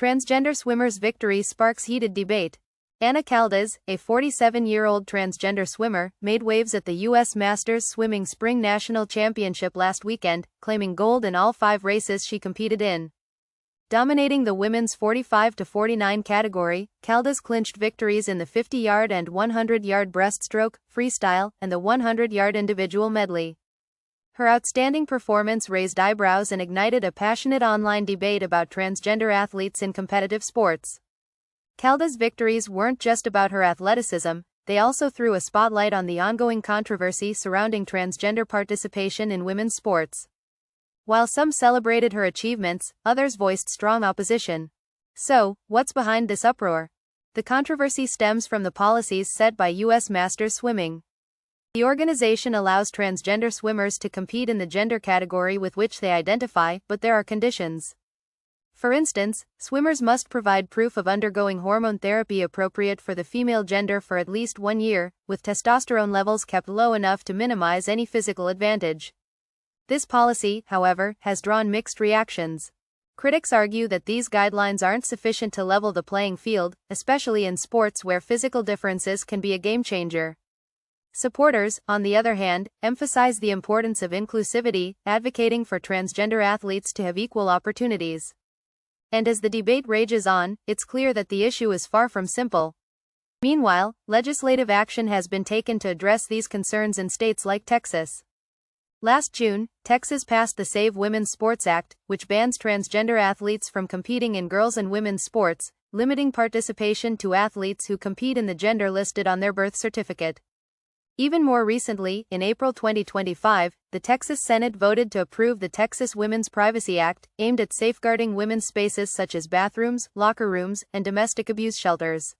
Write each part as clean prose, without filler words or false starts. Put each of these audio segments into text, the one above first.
Transgender swimmer's victory sparks heated debate. Anna Caldas, a 47-year-old transgender swimmer, made waves at the U.S. Masters Swimming Spring National Championship last weekend, claiming gold in all 5 races she competed in. Dominating the women's 45-49 category, Caldas clinched victories in the 50-yard and 100-yard breaststroke, freestyle, and the 100-yard individual medley. Her outstanding performance raised eyebrows and ignited a passionate online debate about transgender athletes in competitive sports. Caldas' victories weren't just about her athleticism, they also threw a spotlight on the ongoing controversy surrounding transgender participation in women's sports. While some celebrated her achievements, others voiced strong opposition. So, what's behind this uproar? The controversy stems from the policies set by U.S. Masters Swimming. The organization allows transgender swimmers to compete in the gender category with which they identify, but there are conditions. For instance, swimmers must provide proof of undergoing hormone therapy appropriate for the female gender for at least 1 year, with testosterone levels kept low enough to minimize any physical advantage. This policy, however, has drawn mixed reactions. Critics argue that these guidelines aren't sufficient to level the playing field, especially in sports where physical differences can be a game changer. Supporters, on the other hand, emphasize the importance of inclusivity, advocating for transgender athletes to have equal opportunities. And as the debate rages on, it's clear that the issue is far from simple. Meanwhile, legislative action has been taken to address these concerns in states like Texas. Last June, Texas passed the Save Women's Sports Act, which bans transgender athletes from competing in girls' and women's sports, limiting participation to athletes who compete in the gender listed on their birth certificate. Even more recently, in April 2025, the Texas Senate voted to approve the Texas Women's Privacy Act, aimed at safeguarding women's spaces such as bathrooms, locker rooms, and domestic abuse shelters.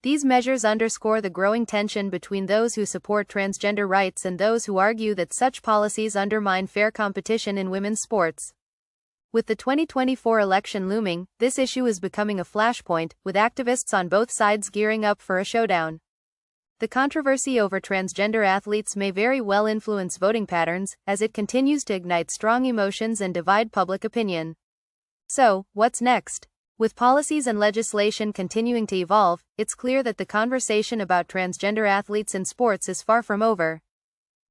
These measures underscore the growing tension between those who support transgender rights and those who argue that such policies undermine fair competition in women's sports. With the 2024 election looming, this issue is becoming a flashpoint, with activists on both sides gearing up for a showdown. The controversy over transgender athletes may very well influence voting patterns, as it continues to ignite strong emotions and divide public opinion. So, what's next? With policies and legislation continuing to evolve, it's clear that the conversation about transgender athletes in sports is far from over.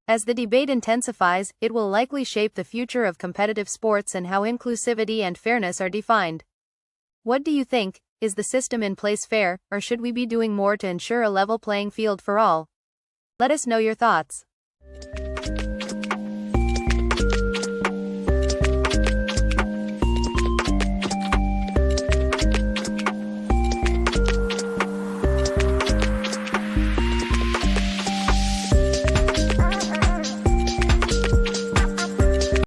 As the debate intensifies, it will likely shape the future of competitive sports and how inclusivity and fairness are defined. What do you think? Is the system in place fair, or should we be doing more to ensure a level playing field for all? Let us know your thoughts.